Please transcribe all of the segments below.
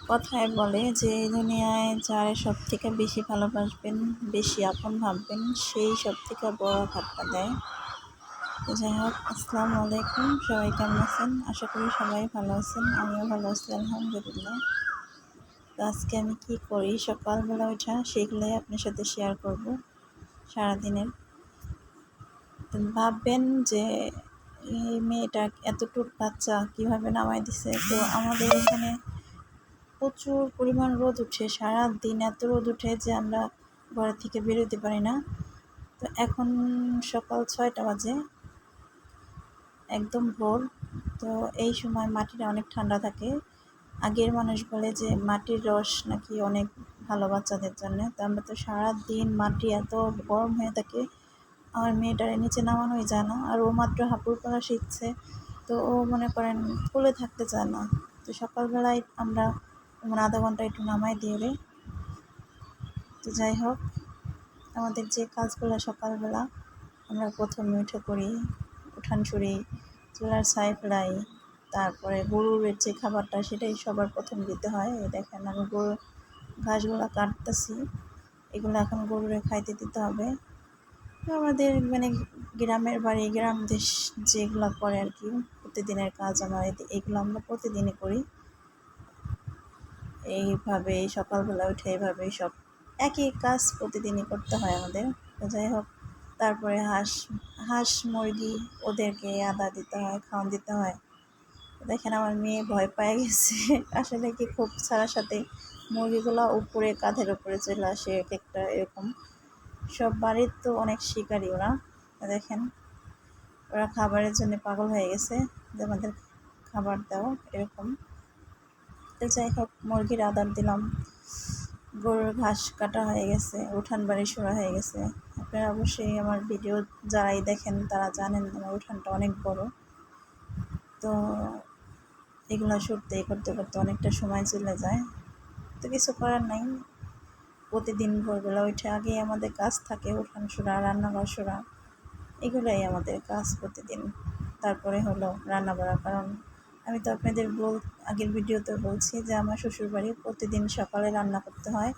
কথায় বলে যে এই দুনিয়ায় যারা সব থেকে বেশি ভালোবাসবেন, বেশি আপন ভাববেন, সেই সব থেকে বড় আঘাতটা দেয়। তো যাই হোক, আসসালামু আলাইকুম, সবাই কেমন আছেন? আশা করি সবাই ভালো আছেন, আমিও ভালো আছি আলহামদুলিল্লাহ। তো আজকে আমি কি করি সকালবেলা ওঠা, সেগুলোই আপনার সাথে শেয়ার করব সারাদিনের। তো ভাববেন যে এই মেয়েটা এতটুক বাচ্চা কীভাবে নামাই দিছে। তো আমাদের এখানে প্রচুর পরিমাণ রোদ উঠে, সারা দিন এত রোদ উঠে যে আমরা ঘর থেকে বেরোতে পারি না। তো এখন সকাল 6টা বাজে, একদম ভোর। তো এই সময় মাটিটা অনেক ঠান্ডা থাকে। আগের মানুষ বলে যে মাটির রস নাকি অনেক ভালো বাচ্চাদের জন্য। তো আমরা তো সারা দিন মাটি এত গরম হয়ে থাকে, আমার মেয়েটারে নিচে নামানোই যায় না। আর ও মাত্র হাঁপুর পরা শিখছে, তো ও মনে করেন কোলে থাকতে চায় না। তো সকালবেলায় আমরা আধা ঘন্টা একটু নামাই দিয়ে রে। তো যাই হোক, আমাদের যে কাজগুলো সকালবেলা আমরা প্রথমে উঠে করি, উঠান ছুড়ি, চুলার ছাই ফেলাই, তারপরে গরুর যে খাবারটা সেটাই সবার প্রথম দিতে হয়। এই দেখেন আমি গরুর ঘাসগুলো কাটতেছি, এগুলো এখন গরুরে খাইতে দিতে হবে। আমাদের মানে গ্রামের বাড়ি, গ্রাম দেশ যেগুলো করে আর কি, প্রতিদিনের কাজ আমার এগুলো আমরা প্রতিদিনই করি। এইভাবেই সকালবেলা উঠে এইভাবেই সব একই কাজ প্রতিদিনই করতে হয় আমাদের। তো যাই হোক, তারপরে হাঁস মুরগি ওদেরকে আদা দিতে হয়, খাওয়ান দিতে হয়। দেখেন আমার মেয়ে ভয় পেয়ে গেছে আসলে কি, খুব ছাড়ার সাথে মুরগিগুলো উপরে কাঁধের উপরে চলে আসে এক একটা, এরকম সব বাড়ির তো অনেক শিকারী ওরা। দেখেন ওরা খাবারের জন্য পাগল হয়ে গেছে যে আমাদের খাবার দাও এরকম। তো যাই হোক, মুরগির আদার দিলাম, গরুর ঘাস কাটা হয়ে গেছে, উঠান বাড়ি সরা হয়ে গেছে। আপনারা অবশ্যই আমার ভিডিও যারাই দেখেন তারা জানেন আমার উঠানটা অনেক বড়। তো এগুলো সরতে করতে করতে অনেকটা সময় চলে যায়। তো কিছু করার নাই, প্রতিদিন ভোরবেলা উঠে আগেই আমাদের কাজ থাকে উঠান সরা, রান্নাঘর সরা, এগুলাই আমাদের কাজ প্রতিদিন। তারপরে হলো রান্না বাড়া, কারণ আমি তো আপনাদের আগের ভিডিওতে বলছি যে আমার শ্বশুরবাড়ি প্রতিদিন সকালে রান্না করতে হয়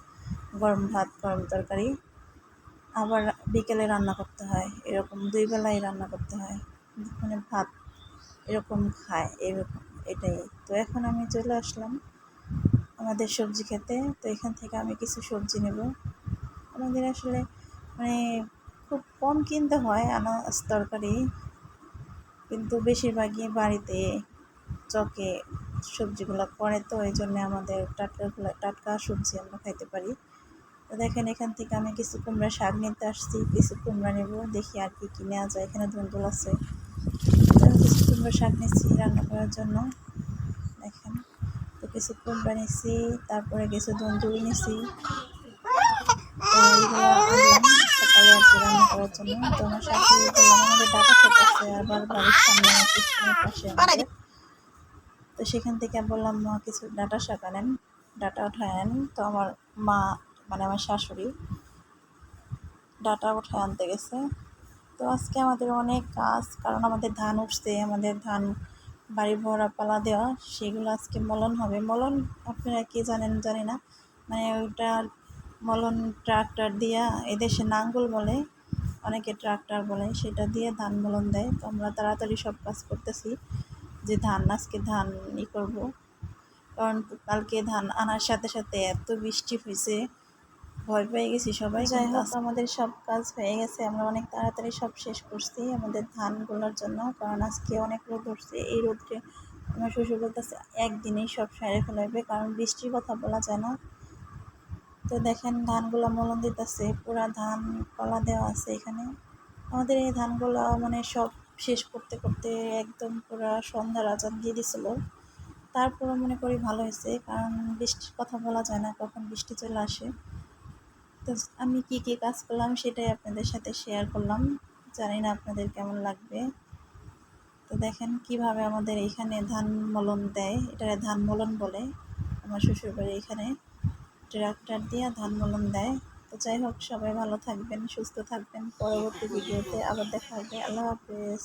গরম ভাত, গরম তরকারি, আবার বিকেলে রান্না করতে হয়, এরকম 2 বেলায় রান্না করতে হয়, মানে ভাত এরকম খায় এরকম, এটাই। তো এখন আমি চলে আসলাম আমাদের সবজি খেতে। তো এখান থেকে আমি কিছু সবজি নেব। আমাদের আসলে মানে খুব কম কিনতে হয় আনাজ তরকারি, কিন্তু বেশিরভাগই বাড়িতে চকে সবজিগুলো করে, তো এই জন্যে আমাদের টাটকা সবজি আমরা খাইতে পারি। তো দেখেন এখান থেকে আমি কিছু কুমড়া শাক নিতে আসছি, কিছু কুমড়া নেব, দেখি আর কি নেওয়া যায়। এখানে ধুন্দুল আছে, আমি কিছু কুমড়া শাক নিচ্ছি রান্না করার জন্য। দেখেন, তো কিছু কুমড়া নিচ্ছি, তারপরে কিছু ধুন্দুল নিচ্ছি। তো এইগুলো আনলাম সকালে আর কি রান্না করার জন্য। তো আমার শাশুড়ি বললাম আমাদের ডাটা খেতে আছে আবার বাড়ির সামনে পিছনের পাশে আমাদের। তো সেখান থেকে বললাম মা কিছু ডাটা শাক আনেন, ডাটা উঠায় আনেন। তো আমার মা মানে আমার শাশুড়ি ডাটা উঠায় আনতে গেছে। তো আজকে আমাদের অনেক কাজ, কারণ আমাদের ধান উঠছে, আমাদের ধান বাড়ি ভরা পালা দেওয়া, সেগুলো আজকে মলন হবে। মলন আপনারা কি জানেন জানি না, মানে ওইটার মলন ট্রাক্টর দিয়া, এদেশে নাঙ্গল বলে, অনেকে ট্রাক্টর বলে, সেটা দিয়ে ধান মলন দেয়। তো আমরা তাড়াতাড়ি সব কাজ করতেছি যে আজকে ধান করবো, কারণ কালকে ধান আনার সাথে সাথে এত বৃষ্টি হয়েছে, ভয় পেয়ে গেছি সবাই। যাই হোক, আমাদের সব কাজ হয়ে গেছে, আমরা অনেক তাড়াতাড়ি সব শেষ করছি আমাদের ধানগুলোর জন্য, কারণ আজকে অনেক রোদ উঠছে। এই রোদকে আমার শ্বশুর বলতেছে একদিনেই সব সারে ফেলাবে, কারণ বৃষ্টির কথা বলা যায় না। তো দেখেন ধানগুলো মলন দিতেছে, পুরা ধান কলা দেওয়া আছে এখানে। আমাদের এই ধানগুলো মানে সব শেষ করতে করতে একদম পুরা সন্ধ্যার আজান দিয়ে দিছিল। তারপরে মনে করি ভালো হয়েছে, কারণ বৃষ্টির কথা বলা যায় না কখন বৃষ্টি চলে আসে। তো আমি কি কি কাজ করলাম সেটাই আপনাদের সাথে শেয়ার করলাম, জানি না আপনাদের কেমন লাগবে। তো দেখেন কিভাবে আমাদের এখানে ধান মলন দেয়, এটা ধান মলন বলে। আমার শ্বশুরবাড়ি এখানে ট্রাক্টর দিয়ে ধান মলন দেয়। তো যাই হোক, সবাই ভালো থাকবেন, সুস্থ থাকবেন। পরবর্তী ভিডিওতে আবার দেখা হবে। আল্লাহ হাফেজ।